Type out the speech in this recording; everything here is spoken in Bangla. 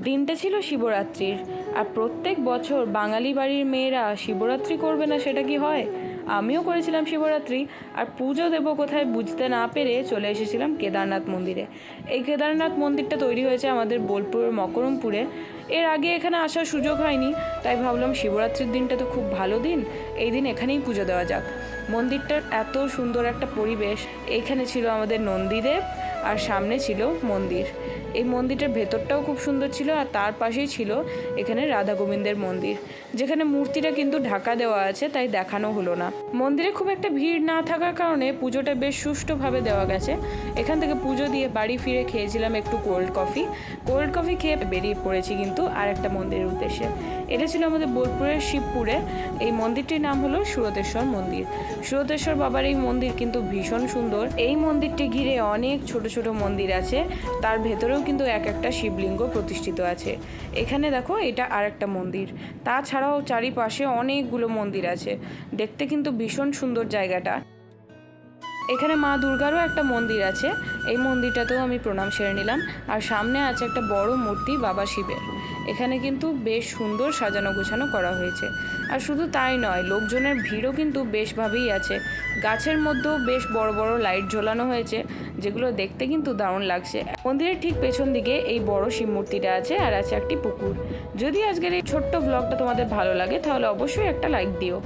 দিনটা ছিল শিবরাত্রির। আর প্রত্যেক বছর বাঙালি বাড়ির মেয়েরা শিবরাত্রি করবে না সেটা কি হয়? আমিও করেছিলাম শিবরাত্রি। আর পুজো দেবো কোথায় বুঝতে না পেরে চলে এসেছিলাম কেদারনাথ মন্দিরে। এই কেদারনাথ মন্দিরটা তৈরি হয়েছে আমাদের বোলপুরের মকরমপুরে। এর আগে এখানে আসার সুযোগ হয়নি, তাই ভাবলাম শিবরাত্রির দিনটা তো খুব ভালো দিন, এই দিন এখানেই পুজো দেওয়া যাক। মন্দিরটার এত সুন্দর একটা পরিবেশ। এখানে ছিল আমাদের নন্দীদেব আর সামনে ছিল মন্দির। এই মন্দিরটার ভেতরটাও খুব সুন্দর ছিল, আর তার পাশেই ছিল এখানে রাধা গোবিন্দের মন্দির, যেখানে মূর্তিটা কিন্তু ঢাকা দেওয়া আছে, তাই দেখানো হলো না। মন্দিরে খুব একটা ভিড় না থাকার কারণে পুজোটা বেশ সুষ্ঠুভাবে দেওয়া গেছে। এখান থেকে পুজো দিয়ে বাড়ি ফিরে খেয়েছিলাম একটু কোল্ড কফি খেয়ে বেরিয়ে পড়েছি কিন্তু আর একটা মন্দিরের উদ্দেশ্যে। এটা ছিল আমাদের বোলপুরের শিবপুরে। এই মন্দিরটির নাম হলো সুরতেশ্বর মন্দির। সুরতেশ্বর বাবার এই মন্দির কিন্তু ভীষণ সুন্দর। এই মন্দিরটি ঘিরে অনেক ছোট ছোট মন্দির আছে, তার ভেতরেও কিন্তু এক একটা শিবলিঙ্গ প্রতিষ্ঠিত আছে। এখানে দেখো, এটা আর একটা মন্দির। তাছাড়াও চারিপাশে অনেকগুলো মন্দির আছে, দেখতে কিন্তু ভীষণ সুন্দর জায়গাটা। এখানে মা দুর্গারও একটা মন্দির আছে, এই মন্দিরটাতেও আমি প্রণাম সেরে নিলাম। আর সামনে আছে একটা বড় মূর্তি বাবা শিবের। এখানে কিন্তু বেশ সুন্দর সাজানো গোছানো করা হয়েছে। আর শুধু তাই নয়, লোকজনের ভিড়ও কিন্তু বেশভাবেই আছে। গাছের মধ্যেও বেশ বড় বড় লাইট ঝোলানো হয়েছে, যেগুলো দেখতে কিন্তু দারুণ লাগছে। মন্দিরের ঠিক পেছন দিকে এই বড় শিব মূর্তিটা আছে, আর আছে একটি পুকুর। যদি আজকের এই ছোট্ট ব্লগটা তোমাদের ভালো লাগে তাহলে অবশ্যই একটা লাইক দিও।